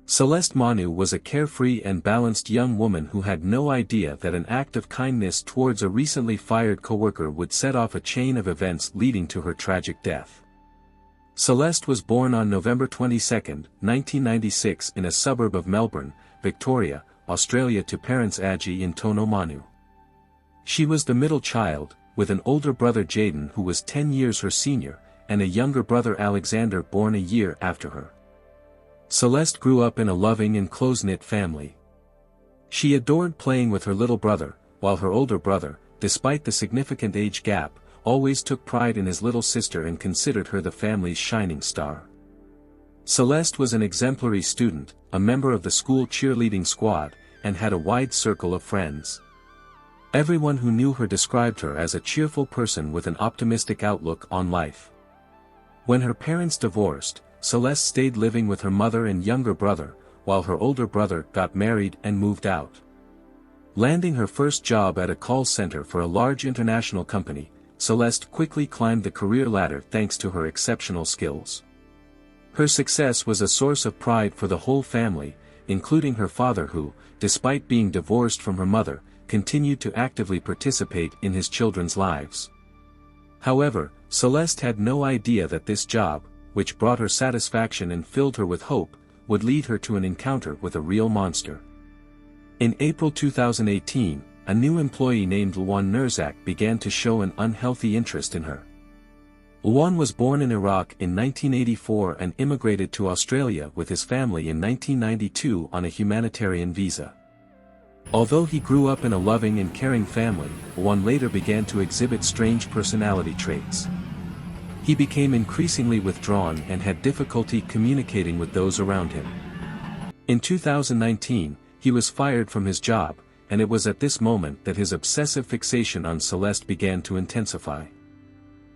Celeste Manu was a carefree and balanced young woman who had no idea that an act of kindness towards a recently fired coworker would set off a chain of events leading to her tragic death. Celeste was born on November 22, 1996 in a suburb of Melbourne, Victoria, Australia to parents Aji and Tono Manu. She was the middle child, with an older brother Jaden who was 10 years her senior, and a younger brother Alexander born a year after her. Celeste grew up in a loving and close-knit family. She adored playing with her little brother, while her older brother, despite the significant age gap, always took pride in his little sister and considered her the family's shining star. Celeste was an exemplary student, a member of the school cheerleading squad, and had a wide circle of friends. Everyone who knew her described her as a cheerful person with an optimistic outlook on life. When her parents divorced, Celeste stayed living with her mother and younger brother, while her older brother got married and moved out. Landing her first job at a call center for a large international company, Celeste quickly climbed the career ladder thanks to her exceptional skills. Her success was a source of pride for the whole family, including her father who, despite being divorced from her mother, continued to actively participate in his children's lives. However, Celeste had no idea that this job, which brought her satisfaction and filled her with hope, would lead her to an encounter with a real monster. In April 2018, a new employee named Luan Gnirzak began to show an unhealthy interest in her. Luan was born in Iraq in 1984 and immigrated to Australia with his family in 1992 on a humanitarian visa. Although he grew up in a loving and caring family, Luan later began to exhibit strange personality traits. He became increasingly withdrawn and had difficulty communicating with those around him. In 2019, he was fired from his job, and it was at this moment that his obsessive fixation on Celeste began to intensify.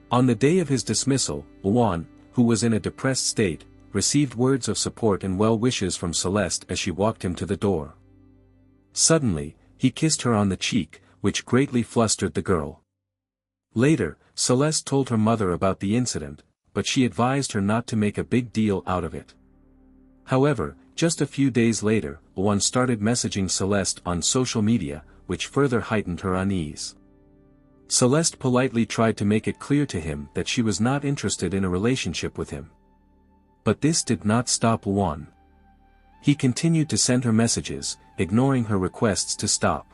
On the day of his dismissal, Luan, who was in a depressed state, received words of support and well wishes from Celeste as she walked him to the door. Suddenly, he kissed her on the cheek, which greatly flustered the girl. Later, Celeste told her mother about the incident, but she advised her not to make a big deal out of it. However, just a few days later, Luan started messaging Celeste on social media, which further heightened her unease. Celeste politely tried to make it clear to him that she was not interested in a relationship with him. But this did not stop Luan. He continued to send her messages, ignoring her requests to stop.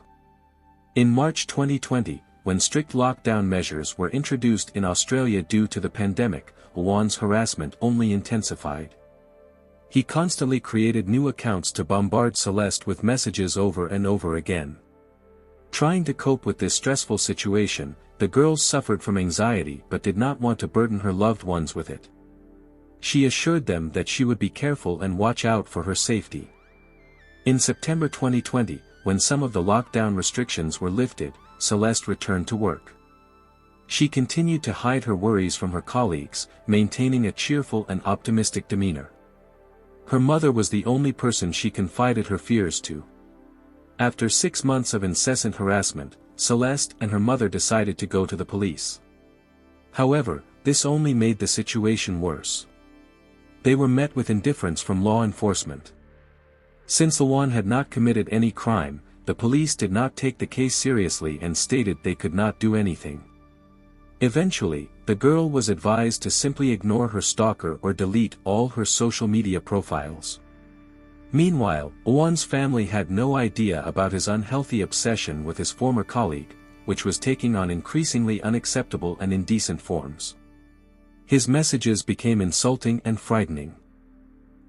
In March 2020, when strict lockdown measures were introduced in Australia due to the pandemic, Luan's harassment only intensified. He constantly created new accounts to bombard Celeste with messages over and over again. Trying to cope with this stressful situation, the girl suffered from anxiety but did not want to burden her loved ones with it. She assured them that she would be careful and watch out for her safety. In September 2020, when some of the lockdown restrictions were lifted, Celeste returned to work. She continued to hide her worries from her colleagues, maintaining a cheerful and optimistic demeanor. Her mother was the only person she confided her fears to. After 6 months of incessant harassment, Celeste and her mother decided to go to the police. However, this only made the situation worse. They were met with indifference from law enforcement. Since Luan had not committed any crime, the police did not take the case seriously and stated they could not do anything. Eventually, the girl was advised to simply ignore her stalker or delete all her social media profiles. Meanwhile, Luan's family had no idea about his unhealthy obsession with his former colleague, which was taking on increasingly unacceptable and indecent forms. His messages became insulting and frightening.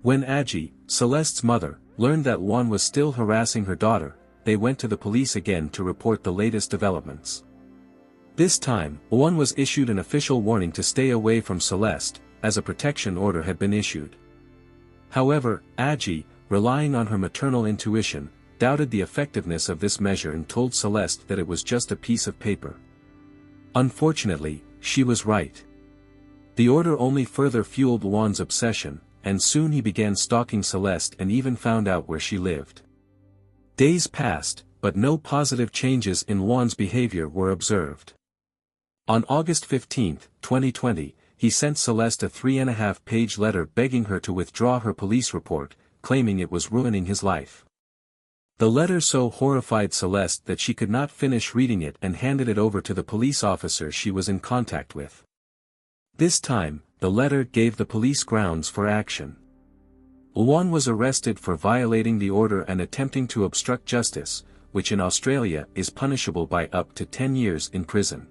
When Aji, Celeste's mother, learned that Luan was still harassing her daughter, they went to the police again to report the latest developments. This time, Luan was issued an official warning to stay away from Celeste, as a protection order had been issued. However, Aji, relying on her maternal intuition, doubted the effectiveness of this measure and told Celeste that it was just a piece of paper. Unfortunately, she was right. The order only further fueled Luan's obsession, and soon he began stalking Celeste and even found out where she lived. Days passed, but no positive changes in Luan's behavior were observed. On August 15, 2020, he sent Celeste a 3.5-page letter begging her to withdraw her police report, claiming it was ruining his life. The letter so horrified Celeste that she could not finish reading it and handed it over to the police officer she was in contact with. This time, the letter gave the police grounds for action. Luan was arrested for violating the order and attempting to obstruct justice, which in Australia is punishable by up to 10 years in prison.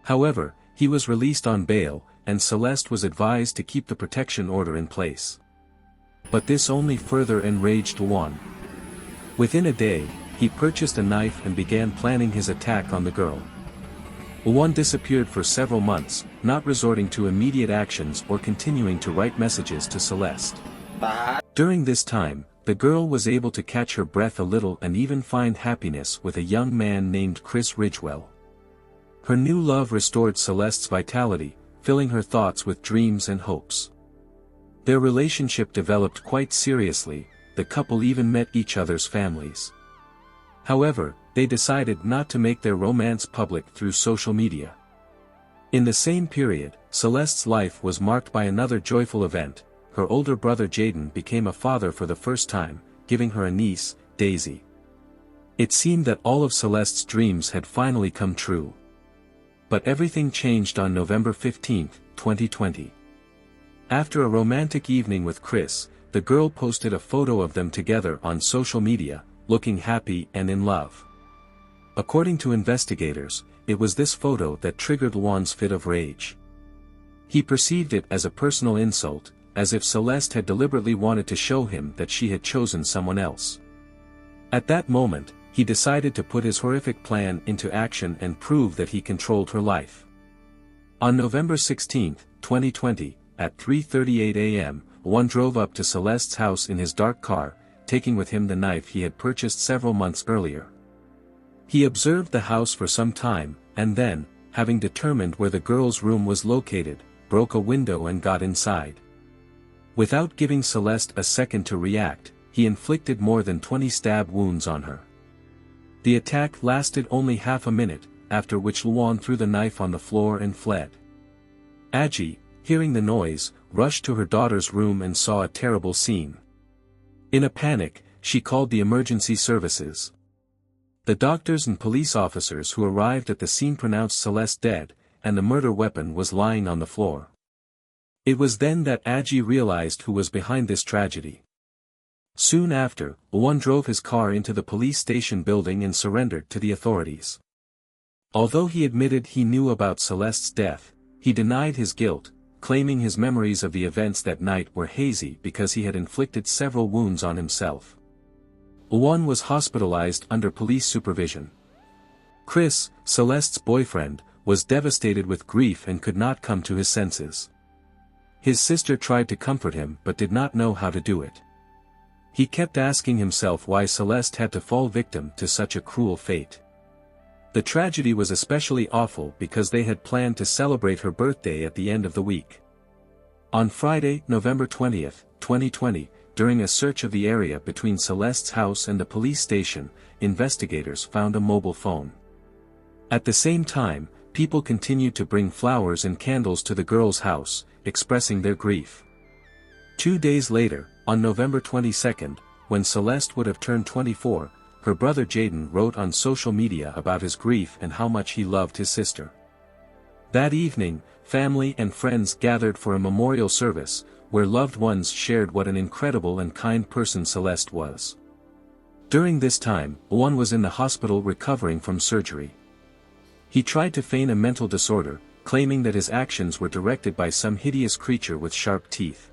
However, he was released on bail, and Celeste was advised to keep the protection order in place. But this only further enraged Luan. Within a day, he purchased a knife and began planning his attack on the girl. Luan disappeared for several months, not resorting to immediate actions or continuing to write messages to Celeste. During this time, the girl was able to catch her breath a little and even find happiness with a young man named Chris Ridgewell. Her new love restored Celeste's vitality, filling her thoughts with dreams and hopes. Their relationship developed quite seriously. The couple even met each other's families. However, they decided not to make their romance public through social media. In the same period, Celeste's life was marked by another joyful event. Her older brother Jaden became a father for the first time, giving her a niece, Daisy. It seemed that all of Celeste's dreams had finally come true. But everything changed on November 15, 2020. After a romantic evening with Chris, the girl posted a photo of them together on social media, looking happy and in love. According to investigators, it was this photo that triggered Luan's fit of rage. He perceived it as a personal insult, as if Celeste had deliberately wanted to show him that she had chosen someone else. At that moment, he decided to put his horrific plan into action and prove that he controlled her life. On November 16, 2020, at 3:38 a.m., Luan drove up to Celeste's house in his dark car, taking with him the knife he had purchased several months earlier. He observed the house for some time, and then, having determined where the girl's room was located, broke a window and got inside. Without giving Celeste a second to react, he inflicted more than 20 stab wounds on her. The attack lasted only half a minute, after which Luan threw the knife on the floor and fled. Aggie, hearing the noise, rushed to her daughter's room and saw a terrible scene. In a panic, she called the emergency services. The doctors and police officers who arrived at the scene pronounced Celeste dead, and the murder weapon was lying on the floor. It was then that Aggie realized who was behind this tragedy. Soon after, Luan drove his car into the police station building and surrendered to the authorities. Although he admitted he knew about Celeste's death, he denied his guilt, claiming his memories of the events that night were hazy because he had inflicted several wounds on himself. Luan was hospitalized under police supervision. Chris, Celeste's boyfriend, was devastated with grief and could not come to his senses. His sister tried to comfort him but did not know how to do it. He kept asking himself why Celeste had to fall victim to such a cruel fate. The tragedy was especially awful because they had planned to celebrate her birthday at the end of the week. On Friday, November 20, 2020, during a search of the area between Celeste's house and the police station, investigators found a mobile phone. At the same time, people continued to bring flowers and candles to the girl's house, expressing their grief. 2 days later, on November 22, when Celeste would have turned 24, her brother Jaden wrote on social media about his grief and how much he loved his sister. That evening, family and friends gathered for a memorial service, where loved ones shared what an incredible and kind person Celeste was. During this time, Luan was in the hospital recovering from surgery. He tried to feign a mental disorder, claiming that his actions were directed by some hideous creature with sharp teeth.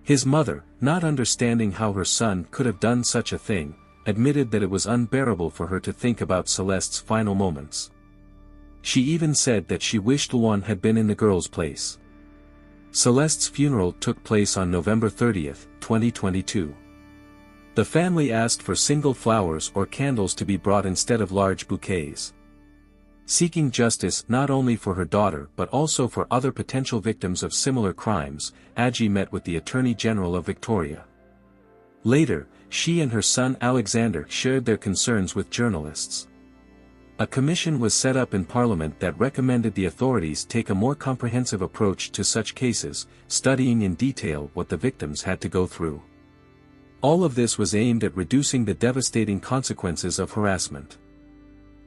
His mother, not understanding how her son could have done such a thing, admitted that it was unbearable for her to think about Celeste's final moments. She even said that she wished Luan had been in the girl's place. Celeste's funeral took place on November 30, 2022. The family asked for single flowers or candles to be brought instead of large bouquets. Seeking justice not only for her daughter but also for other potential victims of similar crimes, Aggie met with the Attorney General of Victoria. Later, she and her son Alexander shared their concerns with journalists. A commission was set up in Parliament that recommended the authorities take a more comprehensive approach to such cases, studying in detail what the victims had to go through. All of this was aimed at reducing the devastating consequences of harassment.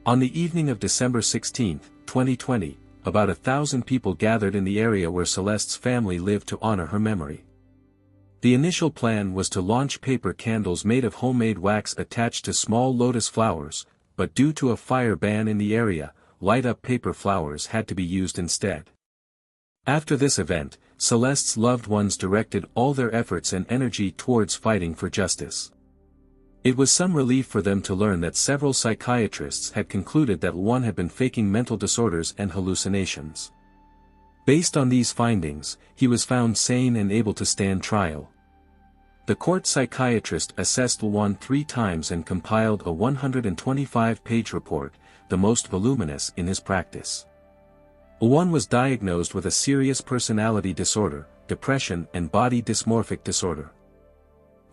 On the evening of December 16, 2020, about 1,000 people gathered in the area where Celeste's family lived to honor her memory. The initial plan was to launch paper candles made of homemade wax attached to small lotus flowers, but due to a fire ban in the area, light-up paper flowers had to be used instead. After this event, Celeste's loved ones directed all their efforts and energy towards fighting for justice. It was some relief for them to learn that several psychiatrists had concluded that Luan had been faking mental disorders and hallucinations. Based on these findings, he was found sane and able to stand trial. The court psychiatrist assessed Luan 3 times and compiled a 125-page report, the most voluminous in his practice. Luan was diagnosed with a serious personality disorder, depression and body dysmorphic disorder.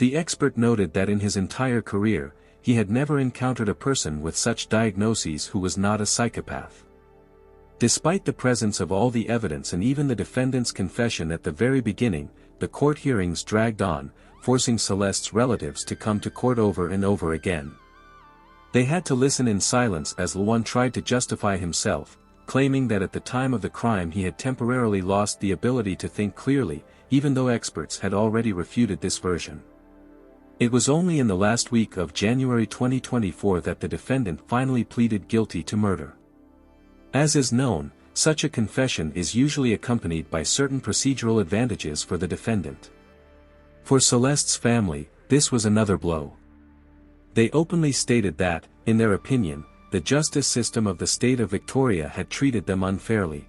The expert noted that in his entire career, he had never encountered a person with such diagnoses who was not a psychopath. Despite the presence of all the evidence and even the defendant's confession at the very beginning, the court hearings dragged on, forcing Celeste's relatives to come to court over and over again. They had to listen in silence as Luan tried to justify himself, claiming that at the time of the crime he had temporarily lost the ability to think clearly, even though experts had already refuted this version. It was only in the last week of January 2024 that the defendant finally pleaded guilty to murder. As is known, such a confession is usually accompanied by certain procedural advantages for the defendant. For Celeste's family, this was another blow. They openly stated that, in their opinion, the justice system of the state of Victoria had treated them unfairly.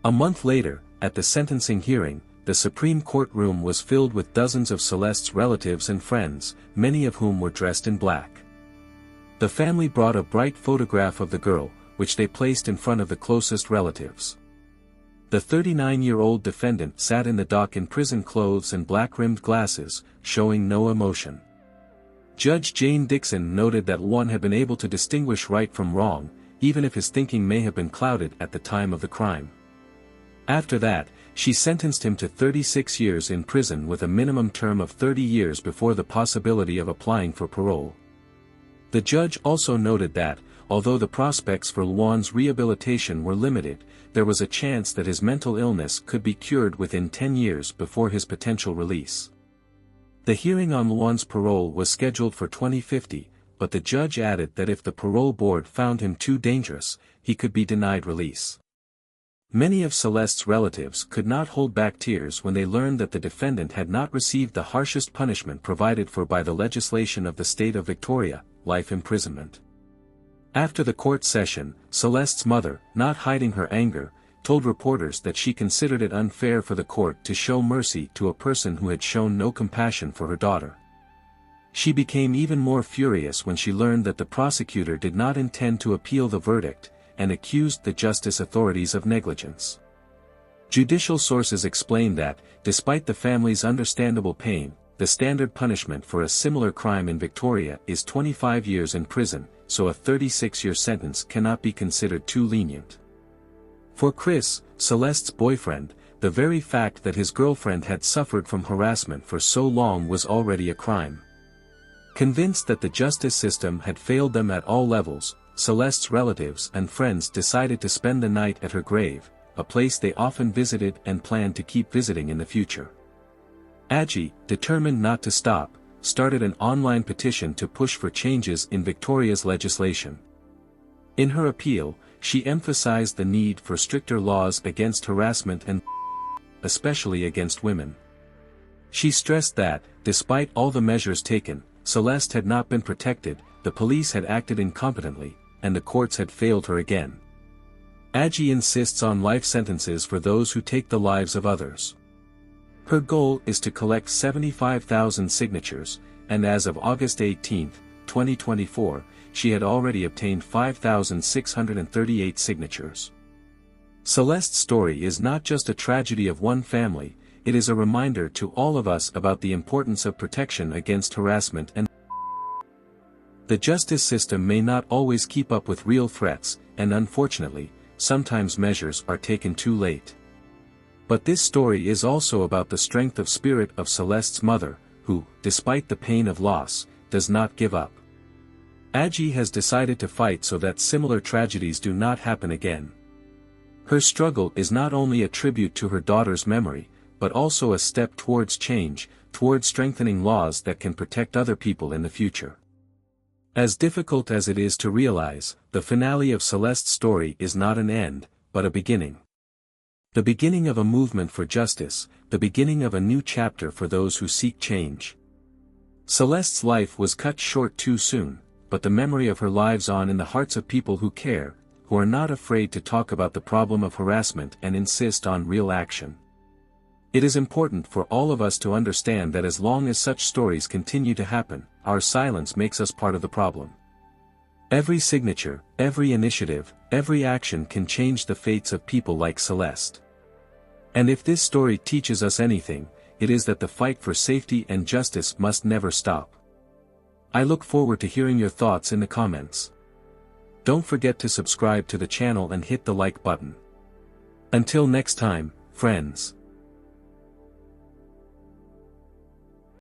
A month later, at the sentencing hearing, the Supreme Court room was filled with dozens of Celeste's relatives and friends, many of whom were dressed in black. The family brought a bright photograph of the girl, which they placed in front of the closest relatives. The 39-year-old defendant sat in the dock in prison clothes and black-rimmed glasses, showing no emotion. Judge Jane Dixon noted that Luan had been able to distinguish right from wrong, even if his thinking may have been clouded at the time of the crime. After that, she sentenced him to 36 years in prison with a minimum term of 30 years before the possibility of applying for parole. The judge also noted that, although the prospects for Luan's rehabilitation were limited, there was a chance that his mental illness could be cured within 10 years before his potential release. The hearing on Luan's parole was scheduled for 2050, but the judge added that if the parole board found him too dangerous, he could be denied release. Many of Celeste's relatives could not hold back tears when they learned that the defendant had not received the harshest punishment provided for by the legislation of the state of Victoria, life imprisonment. After the court session, Celeste's mother, not hiding her anger, told reporters that she considered it unfair for the court to show mercy to a person who had shown no compassion for her daughter. She became even more furious when she learned that the prosecutor did not intend to appeal the verdict, and accused the justice authorities of negligence. Judicial sources explained that, despite the family's understandable pain, the standard punishment for a similar crime in Victoria is 25 years in prison, so a 36-year sentence cannot be considered too lenient. For Chris, Celeste's boyfriend, the very fact that his girlfriend had suffered from harassment for so long was already a crime. Convinced that the justice system had failed them at all levels, Celeste's relatives and friends decided to spend the night at her grave, a place they often visited and planned to keep visiting in the future. Aggie, determined not to stop, started an online petition to push for changes in Victoria's legislation. In her appeal, she emphasized the need for stricter laws against harassment and especially against women. She stressed that, despite all the measures taken, Celeste had not been protected, the police had acted incompetently, and the courts had failed her again. Aggie insists on life sentences for those who take the lives of others. Her goal is to collect 75,000 signatures, and as of August 18, 2024, she had already obtained 5,638 signatures. Celeste's story is not just a tragedy of one family, it is a reminder to all of us about the importance of protection against harassment and the justice system may not always keep up with real threats, and unfortunately, sometimes measures are taken too late. But this story is also about the strength of spirit of Celeste's mother, who, despite the pain of loss, does not give up. Aji has decided to fight so that similar tragedies do not happen again. Her struggle is not only a tribute to her daughter's memory, but also a step towards change, towards strengthening laws that can protect other people in the future. As difficult as it is to realize, the finale of Celeste's story is not an end, but a beginning. The beginning of a movement for justice, the beginning of a new chapter for those who seek change. Celeste's life was cut short too soon, but the memory of her lives on in the hearts of people who care, who are not afraid to talk about the problem of harassment and insist on real action. It is important for all of us to understand that as long as such stories continue to happen, our silence makes us part of the problem. Every signature, every initiative, every action can change the fates of people like Celeste. And if this story teaches us anything, it is that the fight for safety and justice must never stop. I look forward to hearing your thoughts in the comments. Don't forget to subscribe to the channel and hit the like button. Until next time, friends.